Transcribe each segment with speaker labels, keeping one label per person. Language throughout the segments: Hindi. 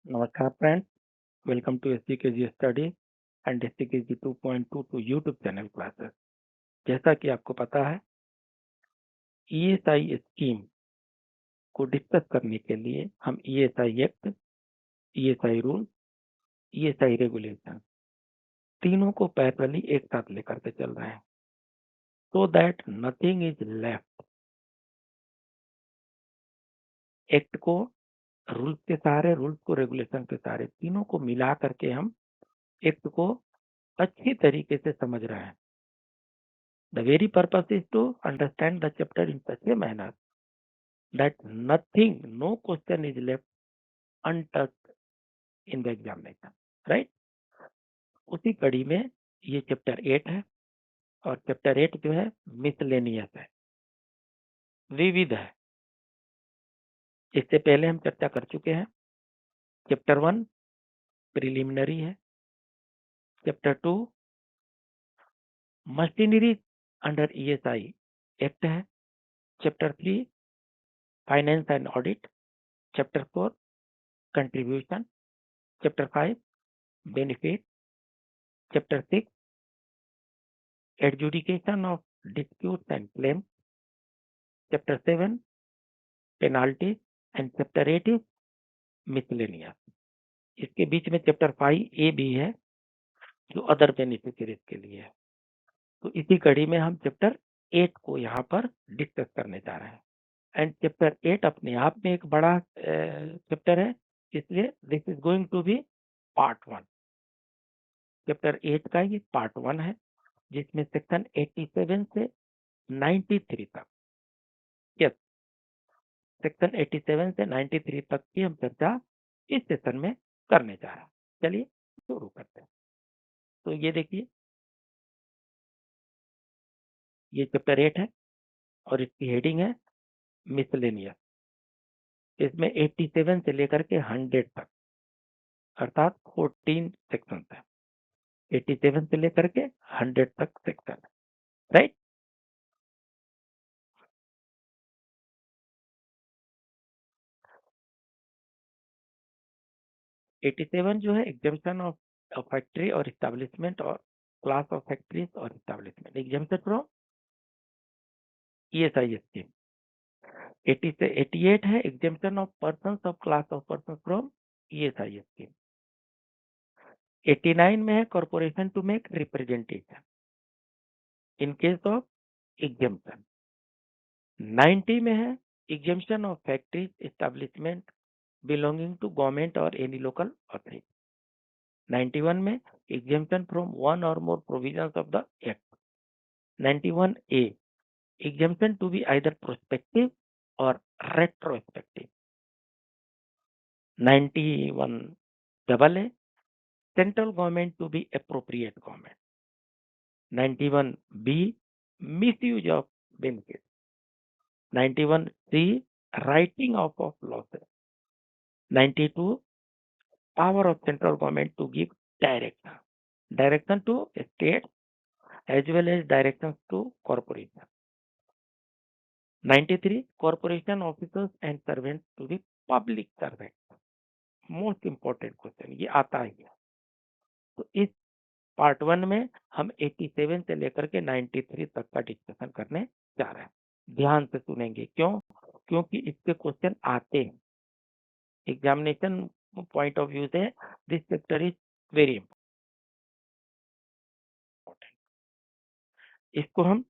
Speaker 1: नमस्कार friends, welcome to SCKG study and SCKG 2.2 to YouTube channel classes. जैसा कि आपको पता है, ईएसआई स्कीम को डिस्कस करने के लिए हम ESI act, ESI rule, ESI regulation तीनों को पैरेलली एक साथ लेकर के चल रहे हैं, so that nothing is left. Act को रूल्स के सहारे, रूल्स को रेगुलेशन के सहारे, तीनों को मिला करके हम एक्ट को अच्छी तरीके से समझ रहे हैं। The very purpose is to understand the chapter in such a manner that nothing, no question is left untouched in the examination, right? उसी कड़ी में ये चैप्टर 8 है, और चैप्टर 8 जो है मिसलेनियस है, विविध है। इससे पहले हम चर्चा कर चुके हैं। चैप्टर 1 प्रिलिमिनरी है, chapter 2 machinery under ESI act है, chapter 3 finance and audit, chapter 4 contribution, chapter 5 benefit, chapter 6 adjudication of disputes and claims, chapter 7 penalties, and chapter 8 is miscellaneous। इसके बीच में चैप्टर 5A भी है, जो अदर बेनिफिशियरीज के लिए है। तो इसी कड़ी में हम चैप्टर 8 को यहाँ पर डिस्कस करने जा रहे हैं। एंड चैप्टर 8 अपने आप में एक बड़ा चैप्टर है, इसलिए this is going to be part 1। Chapter 8 का ये पार्ट 1 है, जिसमें सेक्शन 87 से 93 तक, यस, सेक्शन 87 से 93 तक की हम चर्चा इस सेशन में करने जा रहे हैं। चलिए शुरू करते हैं। तो ये देखिए, ये चैप्टर 8 है और इसकी हेडिंग है मिसलेनियस। इसमें 87 से लेकर के 100 तक, अर्थात 14 सेक्शन है। 87 से लेकर के 100 तक सेक्शन है, राइट। एटी 87 जो है एग्जामिशन ऑफ फैक्ट्री और इस्टेब्लिशमेंट और क्लास ऑफ फैक्ट्रीज और establishment, exemption from ESI scheme. 80 से 88 है exemption of persons of class of person from ESI scheme. 89 में है corporation to make representation in case of exemption. 90 में है exemption of factories establishment belonging to government और एनी लोकल अथॉरिटी। 91 में एग्जामिशन फ्रॉम वन और more provisions of the act. 91A एग्जामिशन to be either prospective और retrospective. 91AA central government to be appropriate government। 91B misuse of benefits। 91C writing off of losses। 92 power of central government to give direction to state as well as directions to corporation। 93 corporation officers and servants to be public servants। Most important question ये आता है। तो इस पार्ट 1 में हम 87 से लेकर के 93 तक का डिस्कशन करने जा रहे हैं। ध्यान से सुनेंगे, क्यों? क्योंकि इसके क्वेश्चन आते हैं एग्जामिनेशन पॉइंट ऑफ व्यू से। This chapter is very important. इसको हम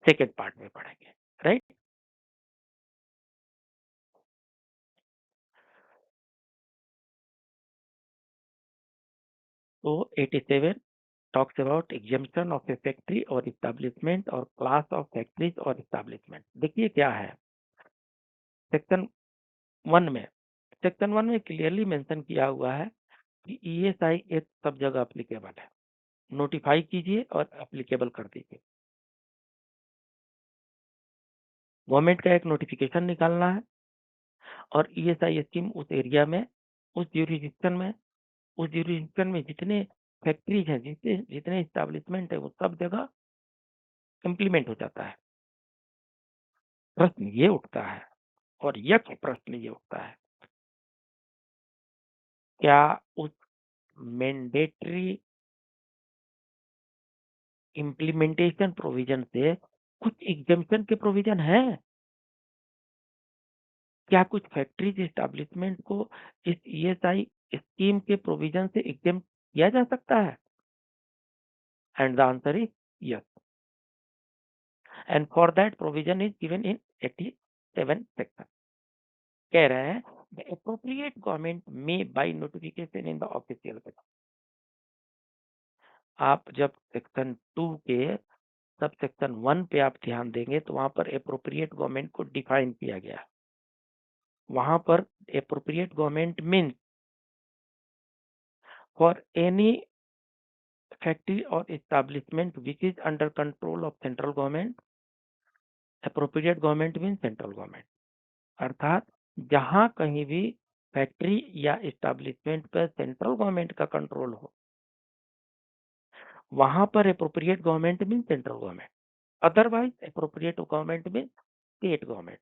Speaker 1: सेकेंड पार्ट में पढ़ेंगे, राइट। तो 87 talks about exemption of a factory or establishment or class of factories or establishment। देखिए क्या है सेक्शन 1 में। सेक्शन 1 में क्लियरली मेंशन किया हुआ है कि ईएसआई एक सब जगह अप्लीकेबल है। नोटिफाई कीजिए और अप्लीकेबल कर दीजिए। गवर्नमेंट का एक नोटिफिकेशन निकालना है और ईएसआई स्कीम उस एरिया में, उस ज्यूरिडिक्शन में जितने फैक्ट्रीज हैं, जितने एस्टेब्लिशमेंट है, वो सब जगह इम्प्लीमेंट हो जाता है। प्रश्न ये उठता है और यक्ष प्रश्न ये उठता है क्या उस मैंडेटरी इम्प्लीमेंटेशन प्रोविजन से कुछ एग्जाम्पशन के प्रोविजन है? क्या कुछ फैक्ट्रीज एस्टैब्लिशमेंट को इस ईएसआई स्कीम के प्रोविजन से एग्जाम किया जा सकता है? And the answer is yes, and for that provision is given in 87 section. कह रहे हैं द एप्रोप्रिएट गवर्नमेंट में by notification in the official gazette. आप जब सेक्शन 2 के सब सेक्शन 1 पे आप ध्यान देंगे तो वहां पर एप्रोप्रिएट गवर्नमेंट को डिफाइन किया गया। वहां पर appropriate government means for any factory और establishment which is under control of central government. Appropriate government means central government, अर्थात जहां कहीं भी फैक्ट्री या एस्टैब्लिशमेंट पर सेंट्रल गवर्नमेंट का कंट्रोल हो वहां पर appropriate government mean central government, otherwise appropriate government mean state government.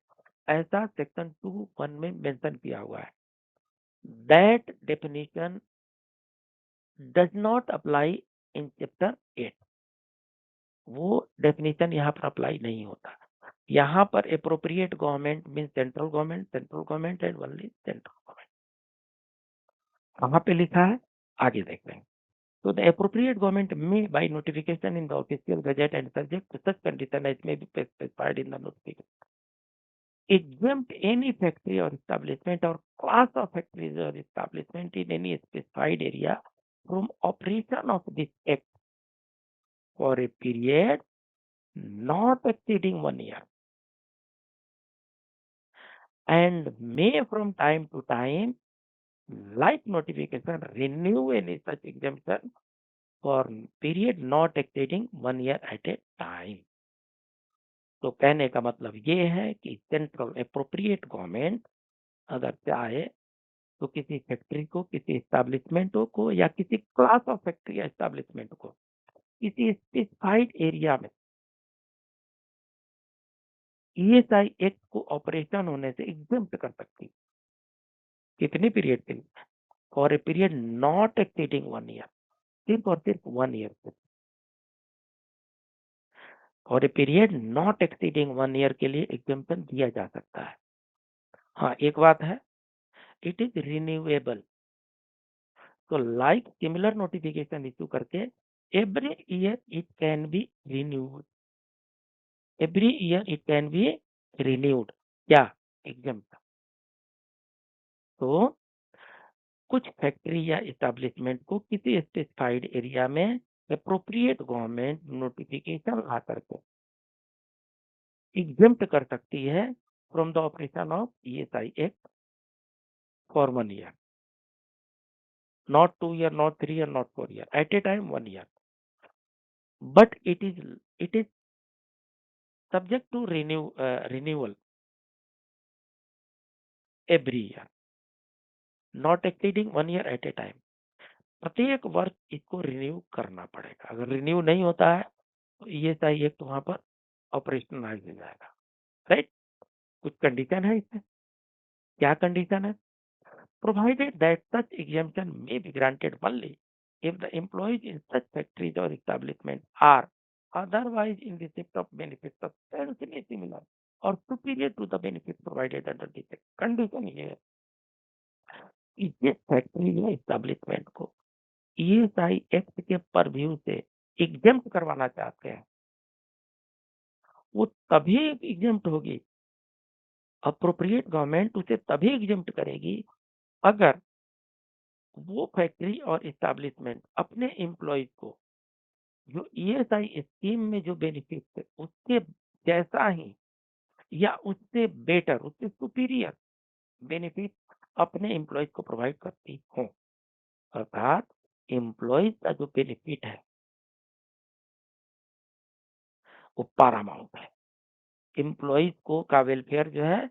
Speaker 1: ऐसा सेक्शन 2(1) में मेंशन किया हुआ है। That definition does not apply in chapter 8। वो डेफिनेशन यहाँ पर अप्लाई नहीं होता। यहाँ पर appropriate government mean central government, central government and only central government. कहाँ पे लिखा है आगे देखते हैं। So the appropriate government may, by notification in the official gazette and subject to such condition as may be specified in the notification, exempt any factory or establishment or class of factories or establishment in any specified area from operation of this act for a period not exceeding 1 year, and may from time to time, like notification, renew any such exemption for period not exceeding 1 year at a time। तो कहने का मतलब ये है कि सेंट्रल एप्रोप्रिएट गवर्नमेंट अगर चाहे तो किसी फैक्ट्री को, किसी एस्टैब्लिशमेंट को या किसी क्लास ऑफ फैक्ट्री या एस्टैब्लिशमेंट को किसी स्पेसिफाइड एरिया में ईएसआई एक्ट को ऑपरेशन होने से एग्जम्प्ट कर सकती है। कितनी पीरियड के लिए? For a period not exceeding 1 year, सिर्फ और सिर्फ 1 ईयर से। For a period not exceeding 1 year के लिए एग्जम्पशन दिया जा सकता है। हाँ, एक बात है, इट इज रिन्यूएबल। तो लाइक सिमिलर नोटिफिकेशन इशू करके every year it can be renewed, every year it can be renewed. क्या? एग्जाम। तो कुछ फैक्ट्री या एस्टैब्लिशमेंट को किसी स्पेसिफाइड एरिया में अप्रोप्रिएट गवर्नमेंट नोटिफिकेशन ला करके एग्जम्प्ट कर सकती है from the operation of ESI act for 1 year, not 2 year, not 3 year, not 4 year, at a time 1 year, but it is subject to renewal every year, not exceeding 1 year at a time। प्रत्येक वर्ष इसको रिन्यू करना पड़ेगा। अगर रिन्यू नहीं होता है तो ईएसआई एक्ट वहां पर ऑपरेशनलाइज हो जाएगा। राइट? कुछ कंडीशन है इसमें। क्या कंडीशन है? Provided that such exemption may be granted only if the employees in such factories or establishments are otherwise in receipt of benefits substantially similar or superior to the benefits provided under this act। Condition ये है कि जिस फैक्ट्री या एस्टैब्लिशमेंट को ईएसआई एक्ट के परव्यू से एग्जम्प्ट करवाना चाहते हैं वो तभी एग्जम्प्ट होगी, अप्रोप्रिएट गवर्नमेंट उसे तभी एग्जम्प्ट करेगी अगर वो फैक्ट्री और एस्टैब्लिशमेंट अपने एम्प्लॉयज को जो ईएसआई स्कीम में जो बेनिफिट है उसके जैसा ही या उससे बेटर, उससे सुपीरियर बेनिफिट अपने एम्प्लॉयज को प्रोवाइड करती हो। अर्थात एम्प्लॉयज का जो बेनिफिट है वो पारामाउंट है। एम्प्लॉयज को का वेलफेयर जो है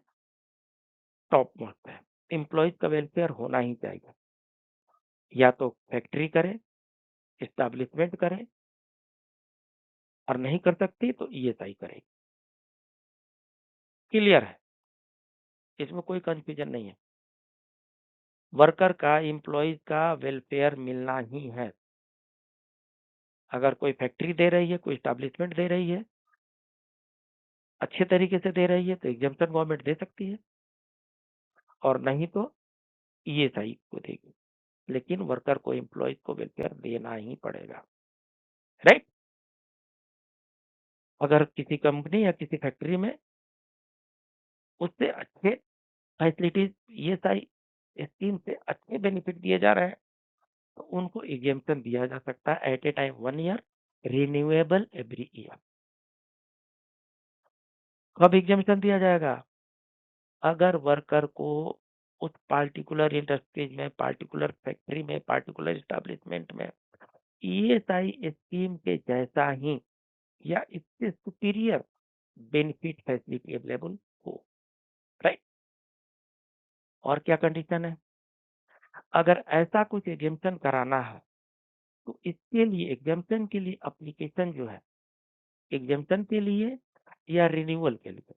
Speaker 1: टॉप मोस्ट है। एम्प्लॉयज का वेलफेयर होना ही चाहिए। या तो फैक्ट्री करे, एस्टैब्लिशमेंट करे, और नहीं कर सकती तो ईएसआई करेगी। क्लियर है? इसमें कोई कंफ्यूजन नहीं है। वर्कर का, एम्प्लॉइज का वेलफेयर मिलना ही है। अगर कोई फैक्ट्री दे रही है, कोई एस्टैब्लिशमेंट दे रही है, अच्छे तरीके से दे रही है, तो एग्जम्पशन गवर्नमेंट दे सकती है, और नहीं तो ईएसआई को देगी। लेकिन वर्कर को, एम्प्लॉइज को वेलफेयर देना ही पड़ेगा, राइट। अगर किसी कंपनी या किसी फैक्ट्री में उससे अच्छे फैसिलिटीज, ईएसआई स्कीम से अच्छे बेनिफिट दिए जा रहे हैं, तो उनको एग्जेम्पशन दिया जा सकता है at a time 1 year, renewable every year. कब एग्जेम्पशन दिया जाएगा? अगर वर्कर को उस पार्टिकुलर इंडस्ट्रीज में, पार्टिकुलर फैक्ट्री में, पार्टिकुलर एस्टैब्लिशमेंट में ईएसआई स्कीम के जैसा ही या इससे सुपीरियर बेनिफिट फैसिलिटी अवेलेबल हो, राइट। और क्या कंडीशन है? अगर ऐसा कुछ एग्जेम्पशन कराना है, तो इसके लिए, एग्जेम्पशन के लिए एप्लीकेशन जो है, एग्जेम्पशन के लिए या रिन्यूअल के लिए,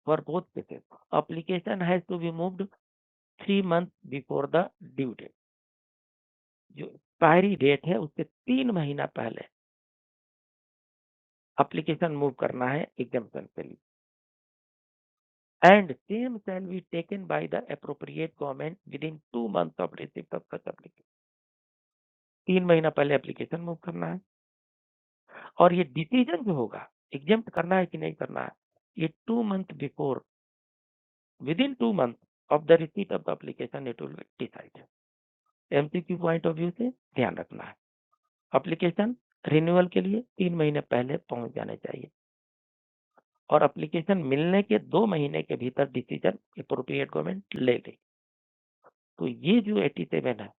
Speaker 1: for both cases application has to be moved 3 months before the due date. जो एक्सपायरी डेट है उससे 3 महीना पहले एप्लीकेशन मूव करना है एग्जेम्पशन के लिए। And same shall be taken by the appropriate government with in 2 months of receipt of such application. 3 महीना पहले एप्लीकेशन मूव करना है, और ये डिसीजन जो होगा एग्जेम्प्ट करना है कि नहीं करना है, ये 2 months before, with in 2 months of the receipt of the application it will be decided. MCQ point of view से ध्यान रखना है, एप्लीकेशन रिन्यूअल के लिए 3 महीने पहले पहुंच जाने चाहिए, और एप्लीकेशन मिलने के 2 महीने के भीतर डिसीजन एप्रोप्रिएट गवर्नमेंट ले ली। तो ये जो 87 है,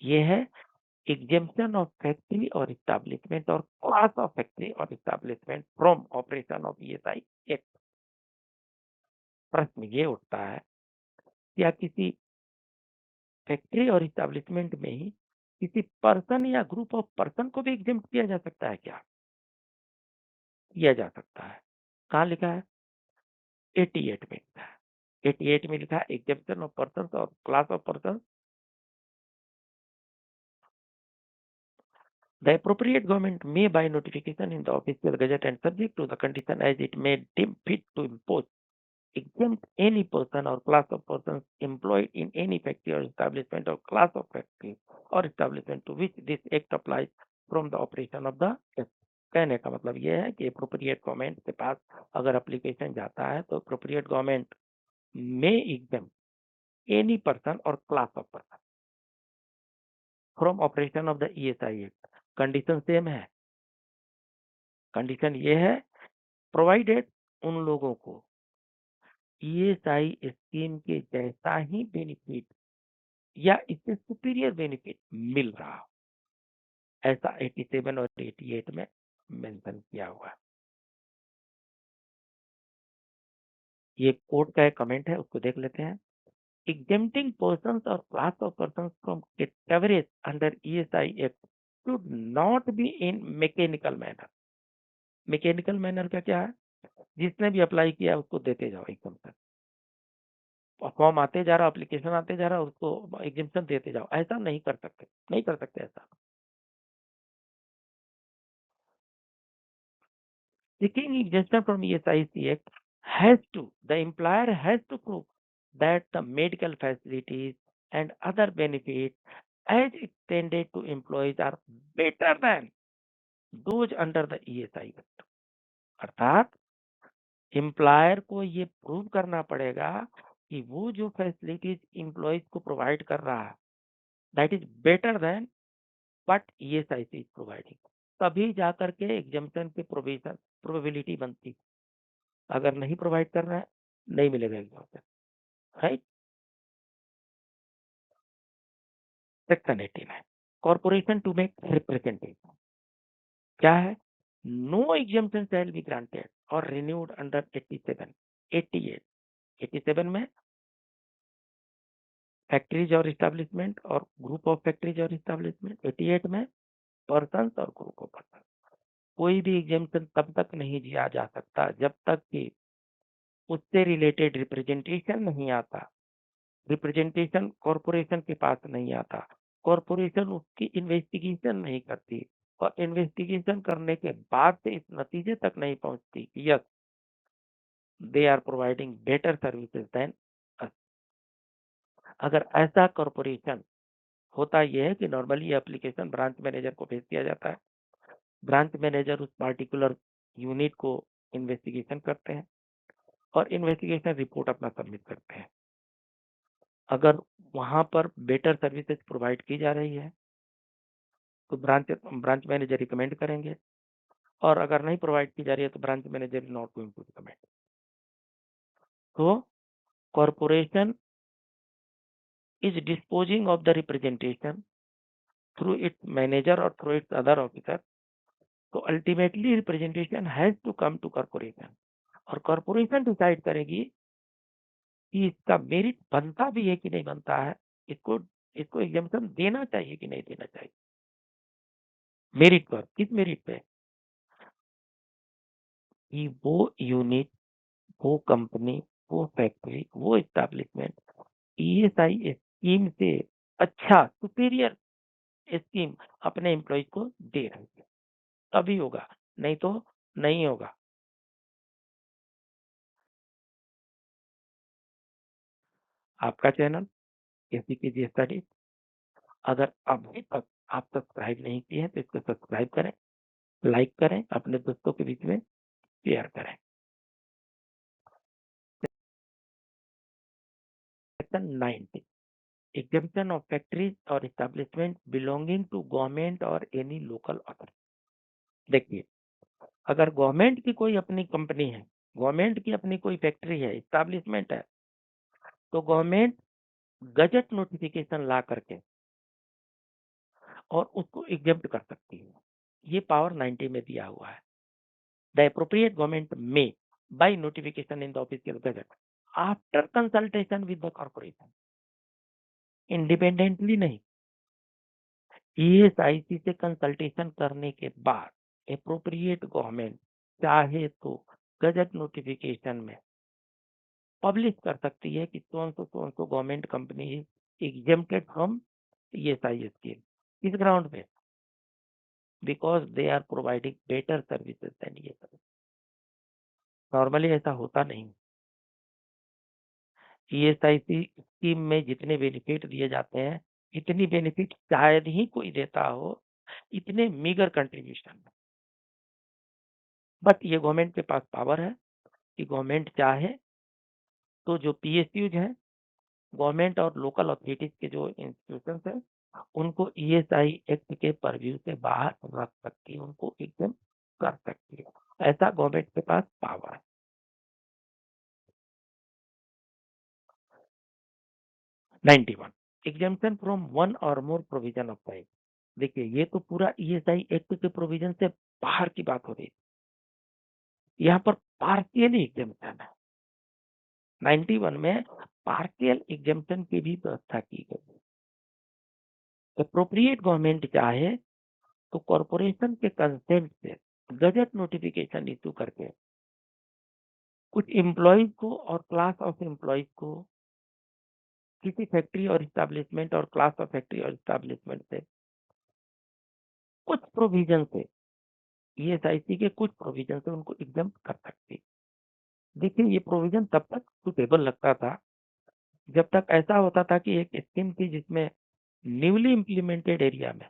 Speaker 1: ये है एग्जेम्पशन ऑफ फैक्ट्री और एस्टैब्लिशमेंट और क्लास ऑफ फैक्ट्री और establishment from operation of ESI act. प्रश्न ये उठता है, क्या किसी फैक्ट्री और एस्टैब्लिशमेंट में ही किसी पर्सन या ग्रुप ऑफ पर्सन को भी एग्जेम्प्ट किया जा सकता है क्या? किया जा सकता है। कहाँ लिखा है? 88 में लिखा है। 88 में लिखा है एग्जेम्पशन ऑफ पर्सन और class of person. The appropriate government may, by notification in the official gazette and subject to the condition as it may deem fit to impose, exempt any person or class of persons employed in any factory or establishment or class of factory or establishment to which this act applies from the operation of the act। कहने का मतलब ये है कि appropriate government के पास अगर application जाता है, तो appropriate government may exempt any person or class of person from operation of the ESI Act। Condition same है। कंडीशन ये है, प्रोवाइडेड उन लोगों को ईएसआई स्कीम के जैसा ही बेनिफिट या इससे सुपीरियर बेनिफिट मिल रहा हो, ऐसा 87 और 88 में मेंशन किया हुआ है। ये कोर्ट का एक कमेंट है, उसको देख लेते हैं। एग्जेम्प्टिंग पर्सन्स और class of persons from categories under ESI act should not be in mechanical manner. Mechanical manner का क्या है? जिसने भी अप्लाई किया उसको देते जाओ एकदम से, फॉर्म आते जा रहा, एप्लीकेशन आते जा रहा, उसको एग्जेम्पशन देते जाओ। ऐसा नहीं कर सकते, नहीं कर सकते ऐसा। Seeking exemption from ESIC Act has to, the employer has to prove that the medical facilities and other benefits as extended to employees are better than those under the ESI Act। अर्थात एम्प्लॉयर को ये प्रूव करना पड़ेगा कि वो जो फैसिलिटीज एम्प्लॉयज को प्रोवाइड कर रहा है, that is better than but ESIC is providing. तभी जाकर के एग्जाम्पशन की प्रोविजन प्रोबेबिलिटी बनती। अगर नहीं प्रोवाइड कर रहा है, नहीं मिलेगा exemption, right. Section 89, corporation to make representation क्या है? No exemption shall be granted और रिन्यूड अंडर 87, 88, 87 में फैक्ट्रीज और इस्टेब्लिशमेंट और ग्रुप ऑफ फैक्ट्रीज और इस्टेब्लिशमेंट, 88 में पर्सन और ग्रुप ऑफ पर्सन। कोई भी एग्जाम्पशन तब तक नहीं दिया जा सकता जब तक कि उससे रिलेटेड रिप्रेजेंटेशन नहीं आता, रिप्रेजेंटेशन कॉरपोरेशन के पास नहीं आता, कॉरपोरेशन उसकी इन्वेस्टिगेशन नहीं करती, और इन्वेस्टिगेशन करने के बाद से इस नतीजे तक नहीं पहुंचती कि yes they are providing better services than us. अगर ऐसा कॉरपोरेशन होता यह है कि नॉर्मली एप्लीकेशन ब्रांच मैनेजर को भेज दिया जाता है, ब्रांच मैनेजर उस पार्टिकुलर यूनिट को इन्वेस्टिगेशन करते हैं और इन्वेस्टिगेशन रिपोर्ट अपना सबमिट करते हैं। अगर वहां पर बेटर सर्विसेज प्रोवाइड की जा रही है तो ब्रांच मैनेजर रिकमेंड करेंगे, और अगर नहीं प्रोवाइड की जा रही है तो branch manager is not going to recommend. तो corporation is disposing of the representation through its manager or through its other officer, तो ultimately representation has to come to corporation, और कॉरपोरेशन डिसाइड करेगी कि इसका मेरिट बनता भी है कि नहीं बनता है, इसको इसको एग्जाम्पशन देना चाहिए कि नहीं देना चाहिए। मेरिट पर, किस मेरिट पे? कि वो यूनिट, वो कंपनी, वो फैक्ट्री, वो एस्टैब्लिशमेंट ईएसआई स्कीम से अच्छा सुपीरियर स्कीम अपने एम्प्लॉय को दे रही है, तभी होगा, नहीं तो नहीं होगा। आपका चैनल एसीपीजी स्टडी, अगर अभी तक आप सब्सक्राइब नहीं किए हैं तो इसको सब्सक्राइब करें, लाइक करें, अपने दोस्तों के बीच में शेयर करें। सेक्शन 90, एग्जेम्पशन ऑफ फैक्ट्रीज और एस्टैब्लिशमेंट बिलोंगिंग टू गवर्नमेंट और एनी लोकल अथॉरिटी। देखिए, अगर गवर्नमेंट की कोई अपनी कंपनी है, गवर्नमेंट की अपनी कोई फैक्ट्री है, एस्टैब्लिशमेंट है, तो गवर्नमेंट गजट नोटिफिकेशन ला करके और उसको एग्जेम्प्ट कर सकती है। ये पावर 90 में दिया हुआ है। द एप्रोप्रिएट गवर्नमेंट में by notification in the official gazette after consultation with the corporation, independently नहीं, ईएसआईसी से कंसल्टेशन करने के बाद एप्रोप्रिएट गवर्नमेंट चाहे तो गजट नोटिफिकेशन में पब्लिश कर सकती है कि so government company is exempted from ESI scheme. किस ग्राउंड पे? Because they are providing better services than ESI. Normally ऐसा होता नहीं। ईएसआईसी स्कीम में जितने बेनिफिट दिए जाते हैं, इतनी बेनिफिट शायद ही कोई देता हो, इतने मीगर कंट्रीब्यूशन में। बट ये गवर्नमेंट के पास पावर है कि गवर्नमेंट चाहे तो जो पीएसयूज हैं, गवर्नमेंट और लोकल अथॉरिटीज के जो इंस्टीट्यूशन है, उनको ईएसआई एक्ट के परव्यू से बाहर रख सकती है, उनको एकदम कर सकती है। ऐसा गवर्नमेंट के पास पावर है। 91, एग्जाम्पशन फ्रॉम वन और मोर प्रोविजन ऑफ टाइप। देखिए, ये तो पूरा ईएसआई एक्ट के प्रोविजन से बाहर की बात हो रही है। यहाँ पर पार्शियली एग्जाम्पशन है। 91 में पार्शियल एग्जाम्पशन की भी व्यवस्था की गई। एप्रोप्रिएट गवर्नमेंट चाहे तो कॉरपोरेशन के कंसेंट से गजट नोटिफिकेशन इशू करके कुछ एम्प्लॉयज को और क्लास ऑफ एम्प्लॉयज को किसी फैक्ट्री और इस्टेब्लिशमेंट और क्लास ऑफ फैक्ट्री और इस्टेब्लिशमेंट से कुछ प्रोविजन से, ईएसआईसी के कुछ प्रोविजन से उनको एग्जाम कर सकती। देखिए, ये प्रोविजन तब तक सुटेबल लगता था जब तक ऐसा होता था कि एक स्कीम थी जिसमें न्यूली इम्प्लीमेंटेड एरिया में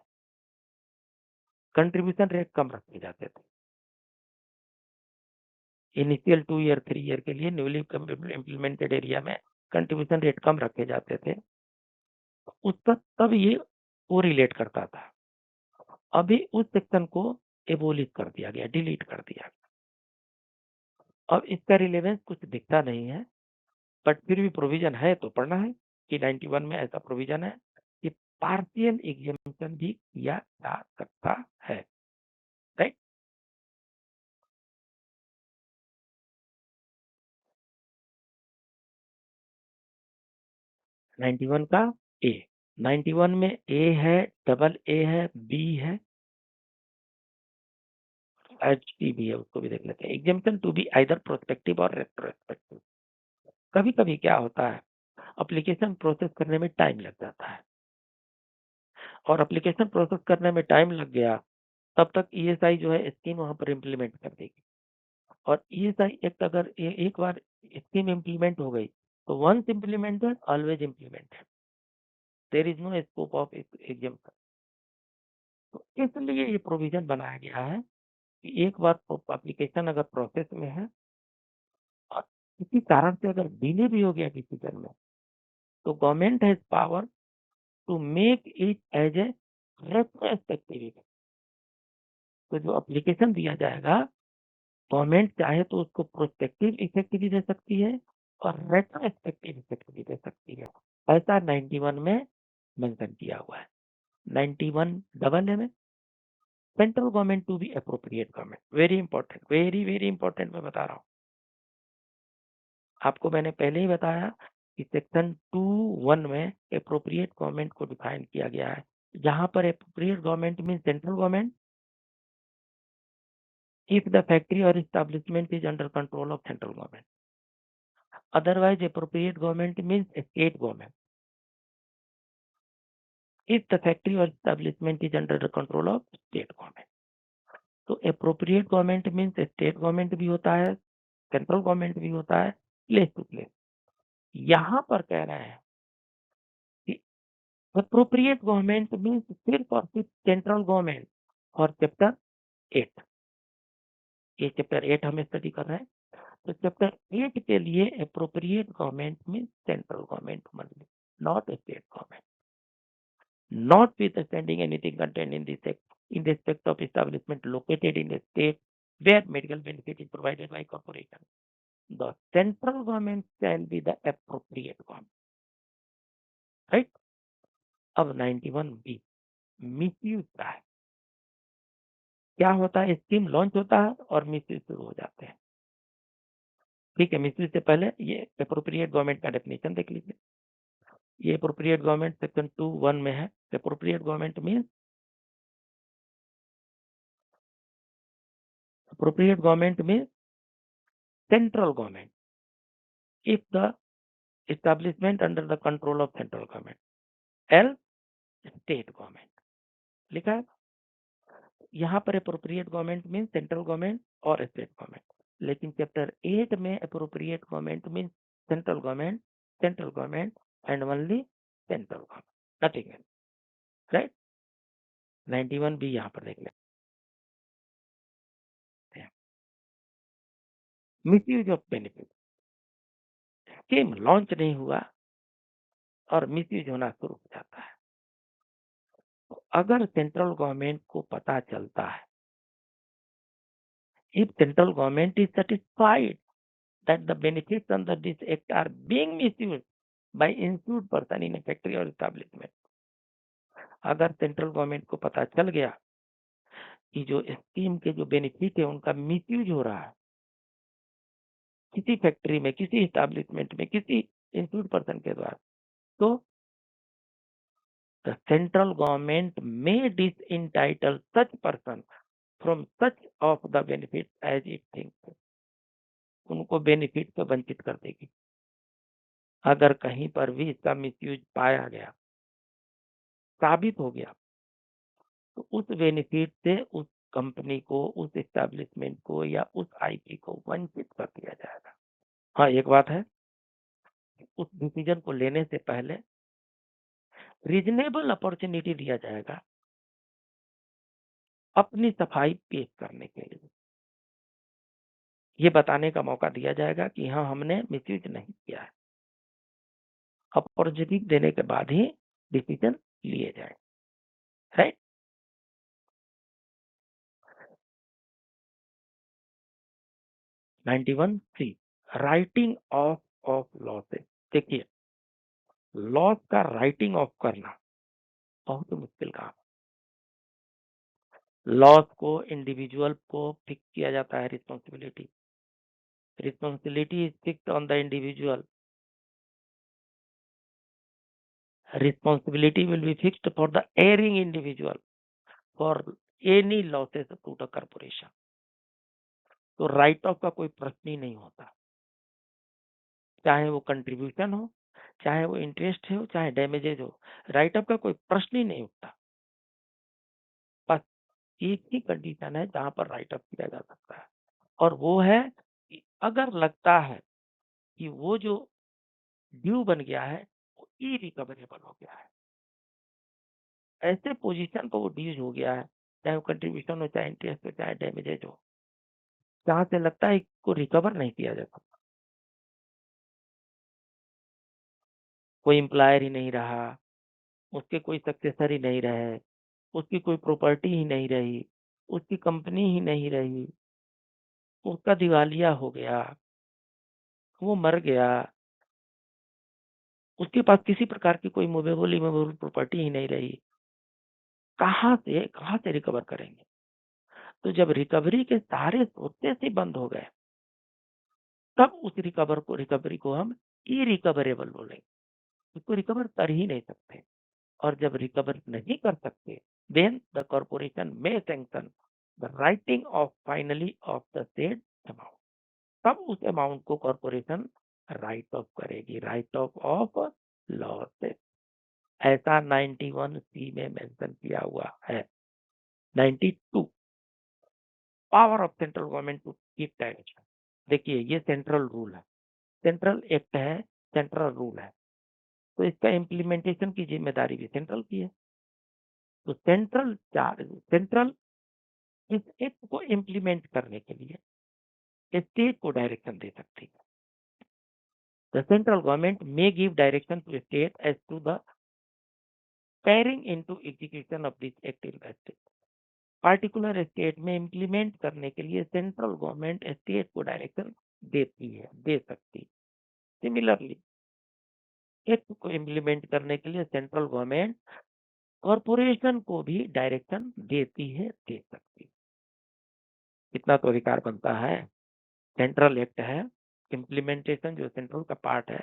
Speaker 1: कंट्रीब्यूशन रेट कम रखे जाते थे। इनिशियल 2 ईयर 3 ईयर के लिए न्यूली इम्प्लीमेंटेड एरिया में कंट्रीब्यूशन रेट कम रखे जाते थे। उस तक तब ये वो रिलेट करता था। अभी उस सेक्शन को एबोलिश कर दिया गया, डिलीट कर दिया गया। अब इसका रिलेवेंस कुछ दिखता नहीं है, बट फिर भी प्रोविजन है तो पढ़ना है कि 91 में ऐसा प्रोविजन है कि पार्शियल एग्जामिनेशन भी किया जा सकता है। राइट। 91 का ए, 91 में ए है, डबल ए है, बी है, एच टी भी है, उसको भी देख लेते हैं। Examination to be either prospective और रेट्रोस्पेक्टिव। कभी कभी क्या होता है, एप्लीकेशन प्रोसेस करने में टाइम लग जाता है, और एप्लीकेशन प्रोसेस करने में टाइम लग गया, तब तक ईएसआई जो है स्कीम वहाँ पर इम्प्लीमेंट कर देगी। और ईएसआई एक्ट अगर एक बार स्कीम इम्प्लीमेंट हो गई तो once implemented always implemented, there is no scope of exemption. तो इसलिए ये प्रोविजन बनाया गया है कि एक बार एप्लीकेशन अगर प्रोसेस में है और किसी कारण से अगर डिले भी हो गया डिसीजन में, तो government has power to make it as a retrospective. तो जो एप्लीकेशन दिया जाएगा, गवर्नमेंट चाहे तो उसको प्रोस्पेक्टिव इफेक्ट भी दे सकती है और रेट्रोस्पेक्टिव इफेक्ट भी दे सकती है। ऐसा 91 में मेंशन किया हुआ है। 91 डबल है में central government to be appropriate government, very important, very very important मैं बता रहा हूँ आपको। मैंने पहले ही बताया कि सेक्शन 2(1) में अप्रोप्रिएट गवर्नमेंट को डिफाइन किया गया है। जहां पर appropriate government mean central government if the factory or establishment is under control of central government. Otherwise, appropriate government means state government. If the factory or establishment is under the control of state government. तो appropriate government means state government भी होता है, central government भी होता है, place to place. यहाँ पर कह रहे हैं कि appropriate government means सिर्फ और सिर्फ central government और चैप्टर 8, ये चैप्टर 8 हम स्टडी कर रहे हैं। तो चैप्टर 8 के लिए appropriate government mean central government only, not state government, notwithstanding anything contained in this act in respect of establishment located in a state where medical benefit is provided by corporation. The central government shall be the appropriate government, right? अब 91B मिसयूज का है। क्या होता है, स्कीम लॉन्च होता है और मिसयूज शुरू हो जाते हैं। ठीक है, मिसयूज से पहले ये अप्रोप्रिएट गवर्नमेंट का डेफिनेशन देख लीजिए। ये अप्रोप्रिएट गवर्नमेंट सेक्शन 2(1) में है। Appropriate government mean appropriate government means central government if the establishment under the control of central government, else state government। लिखा है यहाँ पर appropriate government means central government और state government, लेकिन चैप्टर 8 में appropriate government means central government and only central government, nothing else, right? 91 भी यहाँ पर देख लेते हैं। Misuse of benefit, scheme launch नहीं हुआ और मिसयूज होना शुरू हो जाता है। तो अगर सेंट्रल गवर्नमेंट को पता चलता है, if central government is satisfied that the benefits under this act are being misused by insured person in a factory or establishment, अगर सेंट्रल गवर्नमेंट को पता चल गया कि जो स्कीम के जो बेनिफिट है उनका मिसयूज हो रहा है किसी फैक्ट्री में, किसी एस्टैब्लिशमेंट में, किसी इंस्टीट्यूट पर्सन के द्वारा, तो the central government may disentitle such person from such of the benefits as it thinks, उनको बेनिफिट से वंचित कर देगी। अगर कहीं पर भी इसका मिसयूज पाया गया, साबित हो गया, तो उस बेनिफिट से उस कंपनी को, उस एस्टैब्लिशमेंट को या उस आईपी को वंचित कर दिया जाएगा। हाँ, एक बात है, उस डिसीजन को लेने से पहले रीजनेबल अपॉर्चुनिटी दिया जाएगा अपनी सफाई पेश करने के लिए। ये बताने का मौका दिया जाएगा कि हाँ, हमने मिसयूज नहीं किया है। अपॉर्चुनिटी देने के बाद ही डिसीजन लिए जाए, right? 91C writing of losses. देखिए, लॉस का राइटिंग ऑफ करना बहुत मुश्किल काम। लॉस को इंडिविजुअल को फिक्स किया जाता है, responsibility is fixed on the individual, responsibility will be fixed for the erring individual for any losses to the corporation। तो राइट ऑफ का कोई प्रश्न ही नहीं होता, चाहे वो कंट्रीब्यूशन हो, चाहे वो इंटरेस्ट हो चाहे डैमेजेज हो, राइट अप का कोई प्रश्न ही नहीं उठता। बस एक ही कंडीशन है जहां पर राइट अप किया जा सकता है, और वो है कि अगर लगता है कि वो जो ड्यू बन गया है वो इरिकवरेबल हो गया है, ऐसे पोजीशन पर वो ड्यूज हो गया है, चाहे वो कंट्रीब्यूशन हो चाहे इंटरेस्ट हो चाहे डैमेजेज हो, जहां से लगता है इसको रिकवर नहीं किया जा सकता, कोई एम्प्लॉयर ही नहीं रहा, उसके कोई सक्सेसर ही नहीं रहे, उसकी कोई प्रॉपर्टी ही नहीं रही, उसकी कंपनी ही नहीं रही, उसका दिवालिया हो गया, वो मर गया, उसके पास किसी प्रकार की कोई मूवेबल इमूवेबल प्रॉपर्टी ही नहीं रही, कहाँ से रिकवर करेंगे? तो जब रिकवरी के सारे सोर्सेस ही बंद हो गए, तब उस रिकवरी को हम इरिकवरेबल बोलेंगे, उसको रिकवर कर ही नहीं सकते। और जब रिकवर नहीं कर सकते, then the corporation may sanction the writing off finally of the said amount, तब उस अमाउंट को कॉर्पोरेशन राइट ऑफ करेगी, राइट ऑफ लॉसेस। ऐसा 91C में मेंशन किया हुआ है। 92, power of central government to keep direction. देखिए ये सेंट्रल रूल है, सेंट्रल एक्ट है, सेंट्रल रूल है, तो इसका इम्प्लीमेंटेशन की जिम्मेदारी भी सेंट्रल की है। तो सेंट्रल इस एक्ट को इम्प्लीमेंट करने के लिए स्टेट को डायरेक्शन दे सकती है। The central government may give direction to state as to the carrying into execution of this act in the state. Particular state में इम्प्लीमेंट करने के लिए सेंट्रल गवर्नमेंट स्टेट को डायरेक्शन देती है, दे सकती। सिमिलरली एक्ट को इम्प्लीमेंट करने के लिए सेंट्रल गवर्नमेंट कॉरपोरेशन को भी डायरेक्शन देती है, दे सकती। इतना तो अधिकार बनता है। सेंट्रल एक्ट है, इम्प्लीमेंटेशन जो सेंट्रल का पार्ट है,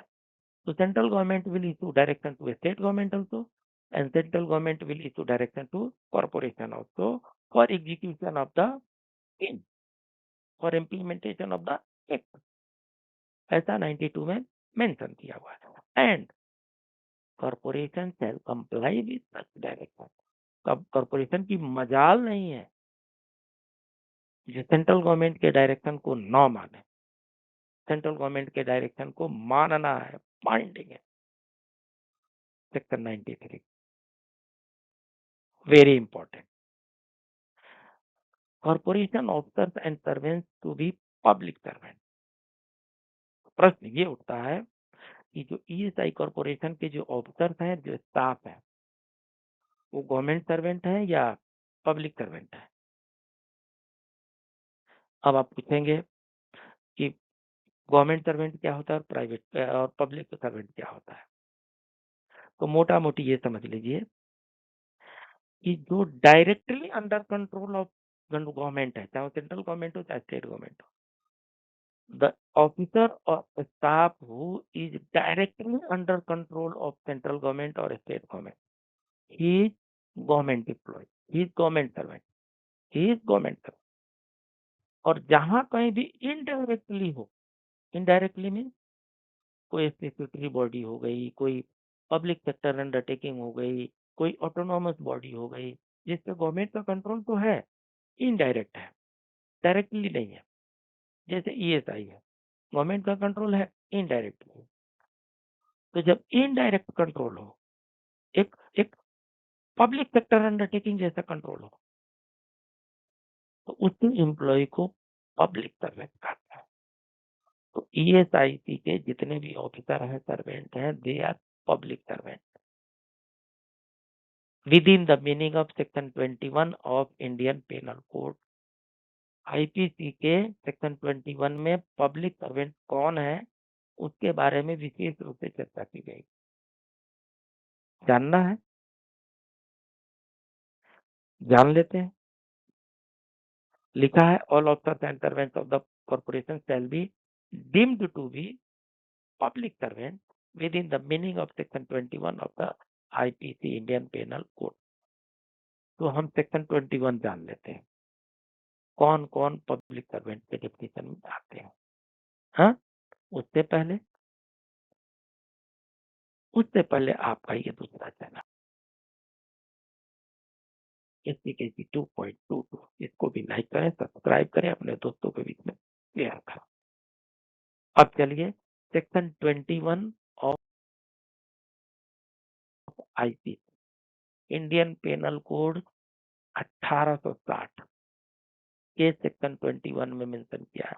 Speaker 1: तो central government will issue direction to state government also, and central government will issue direction to corporation also for execution of the same, for implementation of the act। ऐसा 92 में मेंशन किया हुआ है। And corporation shell comply with such direction. कब कॉर्पोरेशन की मजाल नहीं है जो सेंट्रल गवर्नमेंट के डायरेक्शन को न माने, सेंट्रल गवर्नमेंट के डायरेक्शन को मानना है, बाइंडिंग है। Section 93 very important. Corporation officers and servants to be public servant. प्रश्न ये उठता है कि जो ईएसआई कॉर्पोरेशन के जो ऑफिसर्स हैं, जो स्टाफ है, वो गवर्नमेंट सर्वेंट है या पब्लिक सर्वेंट है? अब आप पूछेंगे कि गवर्नमेंट सर्वेंट क्या होता है और प्राइवेट और पब्लिक सर्वेंट क्या होता है? तो मोटा मोटी ये समझ लीजिए कि जो directly under control of government है, चाहे सेंट्रल गवर्नमेंट हो चाहे स्टेट गवर्नमेंट हो, द ऑफिसर और staff who is directly under control of central government और state government, he is government employ, he is government servant, he is government servant. और जहां कहीं भी इनडायरेक्टली हो, इनडायरेक्टली मीन कोई स्टेट्यूटरी बॉडी हो गई, कोई पब्लिक सेक्टर अंडरटेकिंग हो गई, कोई ऑटोनॉमस बॉडी हो गई, जिसपे गवर्नमेंट का कंट्रोल तो है, इनडायरेक्ट है, डायरेक्टली नहीं है। जैसे ईएसआई है, गवर्नमेंट का कंट्रोल है, इनडायरेक्टली। तो जब इनडायरेक्ट कंट्रोल हो, एक एक पब्लिक सेक्टर अंडरटेकिंग जैसा कंट्रोल हो, तो उसके एम्प्लॉय को पब्लिक सर्वेंट कहते हैं। तो ईएसआईसी के जितने भी ऑफिसर हैं, सर्वेंट हैं, they are public servant within the meaning of section 21 of Indian Penal Code। IPC के सेक्शन 21 में पब्लिक सर्वेंट कौन है, उसके बारे में विशेष रूप से चर्चा की गई। जानना है, जान लेते हैं। लिखा है all officers and servants of the corporation shall be deemed to be public servant within the meaning of section 21 of the IPC Indian penal code. तो हम सेक्शन 21 जान लेते हैं, कौन कौन पब्लिक सर्वेंट के डेफिनेशन में आते हैं। हाँ, उससे पहले उससे पहले आपका ये दूसरा चैनल SCKG 2.22, इसको भी लाइक करें, सब्सक्राइब करें, अपने दोस्तों के बीच में शेयर करें। अब चलिए section 21 of IPC, Indian penal code 1860 के सेक्शन 21 में मेंशन किया है।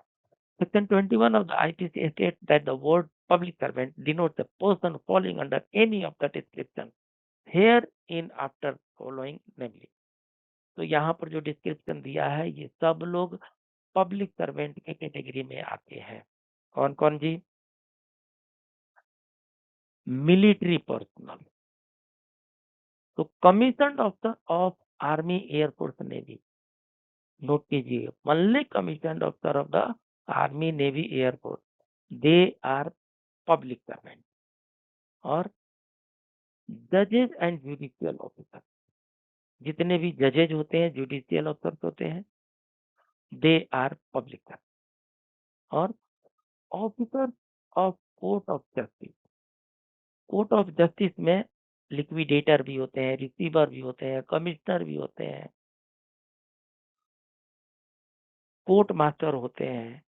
Speaker 1: Section 21 of the IPC states that the word public servant denotes a person falling under any of the description herein after following namely। तो यहाँ पर जो डिस्क्रिप्शन दिया है ये सब लोग पब्लिक सर्वेंट के कैटेगरी में आते हैं। कौन कौन जी? मिलिट्री पर्सनल, तो commission officer of army, air force, navy, note कीजिए, only commission officer of the army, navy, air force, they are public servant. और जजेस एंड जुडिशियल ऑफिसर, जितने भी जजेज होते हैं, जुडिशियल ऑफिसर्स होते हैं, दे आर पब्लिक सर्वेंट। और officer of court of justice, court of justice में लिक्विडेटर भी होते हैं, रिसीवर भी होते हैं, कमिश्नर भी होते हैं, कोर्ट मास्टर होते हैं,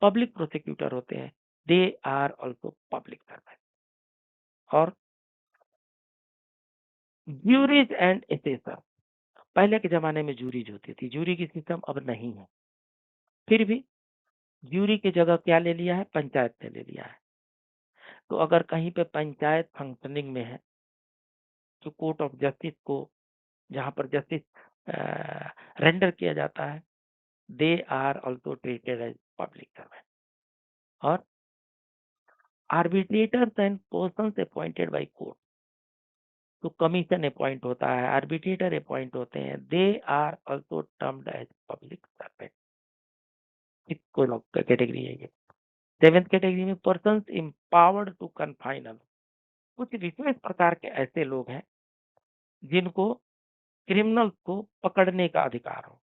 Speaker 1: पब्लिक प्रोसिक्यूटर होते हैं, they are also public servant. और ज्यूरीज एंड एसेसर, पहले के जमाने में जूरीज होती थी, जूरी की सिस्टम अब नहीं है, फिर भी ज्यूरी की जगह क्या ले लिया है? पंचायत ने ले लिया है। तो अगर कहीं पे पंचायत फंक्शनिंग में है तो कोर्ट ऑफ जस्टिस को, जहां पर जस्टिस रेंडर किया जाता है, they are also treated as public servant. और arbitrators and persons appointed by court, तो कमीशन अपॉइंट होता है, आर्बिट्रेटर अपॉइंट होते हैं, they are also termed as public servant. इसको कैटेगरी है ये। सेवेंथ कैटेगरी में पर्सन्स एम्पावर्ड टू कन्फाइन, कुछ विशेष प्रकार के ऐसे लोग हैं जिनको क्रिमिनल्स को पकड़ने का अधिकार हो,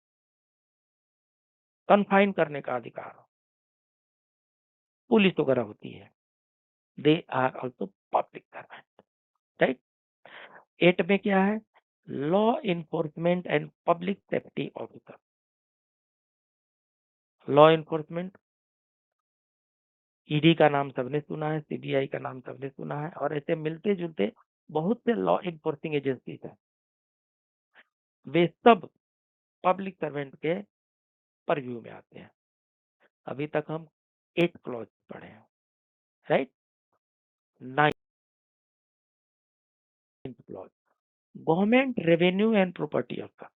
Speaker 1: कन्फाइन करने का अधिकार हो, पुलिस वगैरह होती है, they are also public servant, right. 8 में क्या है? Law enforcement and public safety officer. Law enforcement, ED का नाम सबने सुना है, सीबीआई का नाम सबने सुना है, और ऐसे मिलते जुलते बहुत से लॉ इन्फोर्सिंग एजेंसीज हैं, वे सब पब्लिक सर्वेंट के परव्यू में आते हैं। अभी तक हम 8 क्लॉज पढ़े हैं, right. 9th clause, government revenue and property officer.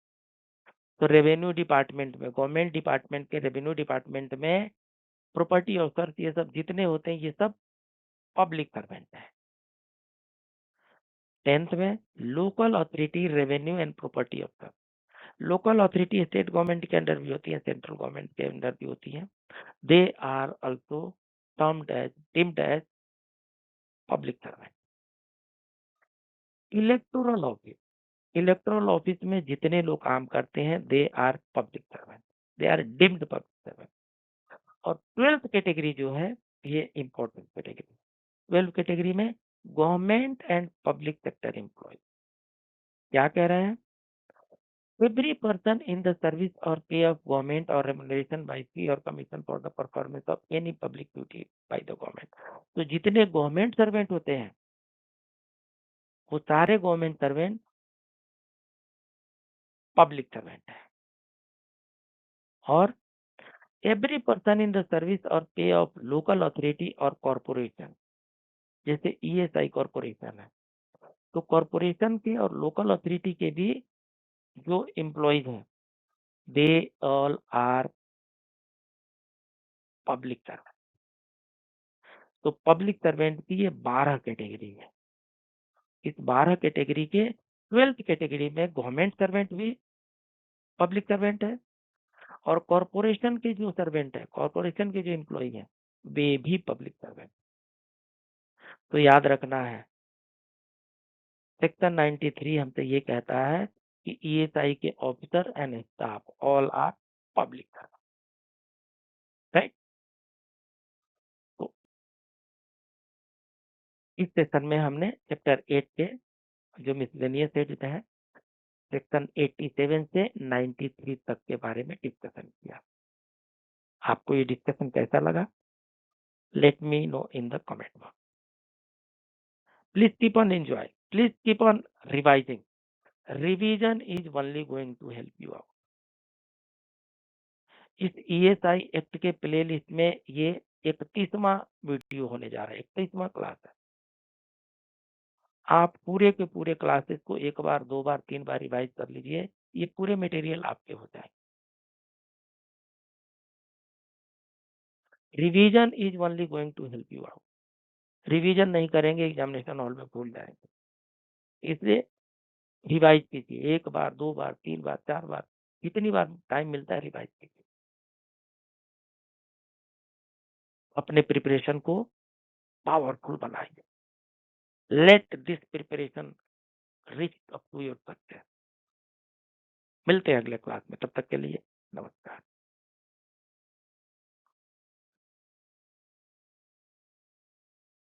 Speaker 1: तो रेवेन्यू डिपार्टमेंट में, गवर्नमेंट डिपार्टमेंट के रेवेन्यू डिपार्टमेंट में प्रॉपर्टी ऑफिसर, ये सब जितने होते हैं ये सब पब्लिक सर्वेंट है। 10th में local authority revenue and property officer. Local authority state government के अंडर भी होती है, सेंट्रल गवर्नमेंट के अंडर भी होती है, they are also deemed as public servant. Electoral office, electoral office में जितने लोग काम करते हैं, they are public servant, they are deemed public servant. और 12th कैटेगरी जो है ये इंपॉर्टेंट कैटेगरी। 12th कैटेगरी में government and public sector employ, क्या कह रहे हैं? Every person in the service और पे ऑफ गवर्नमेंट और रेम्युनरेशन बाय फी और commission for the performance of any public duty by the government. तो जितने गवर्नमेंट सर्वेंट होते हैं वो सारे गवर्नमेंट सर्वेंट पब्लिक सर्वेंट है। और every person in the service और पे ऑफ लोकल अथॉरिटी और कॉरपोरेशन, जैसे ईएसआई कॉरपोरेशन है, तो कॉरपोरेशन के और लोकल अथॉरिटी के भी जो एम्प्लॉयज हैं, they all are public servant. तो पब्लिक सर्वेंट की ये 12 कैटेगरी है। इस 12 कैटेगरी के 12th कैटेगरी में गवर्नमेंट सर्वेंट भी पब्लिक सर्वेंट है, और कॉरपोरेशन के जो सर्वेंट है, कॉरपोरेशन के जो एम्प्लॉय हैं, वे भी पब्लिक सर्वेंट। तो याद रखना है, सेक्शन 93 हमसे ये कहता है कि ईएसआई के officer and staff all are public servant, right. तो इस सेशन में हमने चैप्टर 8 के जो मिसलेनियस है सेक्शन 87 से 93 तक के बारे में डिस्कशन किया। आपको ये डिस्कशन कैसा लगा? Let me know in the comment box. Please keep on enjoy, please keep on revising. Revision is only going to help you out. इस ESI एक्ट के प्लेलिस्ट में ये 31वां वीडियो होने जा रहा है, 31वां क्लास है। आप पूरे के पूरे क्लासेस को 1 बार 2 बार 3 बार रिवाइज कर लीजिए, ये पूरे मटेरियल आपके हो जाए। Revision is only going to help you out. Revision नहीं करेंगे एग्जामिनेशन हॉल में भूल जाएंगे। इसलिए रिवाइज कीजिए, 1 बार 2 बार 3 बार 4 बार, कितनी बार टाइम मिलता है रिवाइज कीजिए। अपने प्रिपरेशन को पावरफुल बनाइए। Let this preparation reach up to your success. मिलते हैं अगले क्लास में, तब तक के लिए नमस्कार।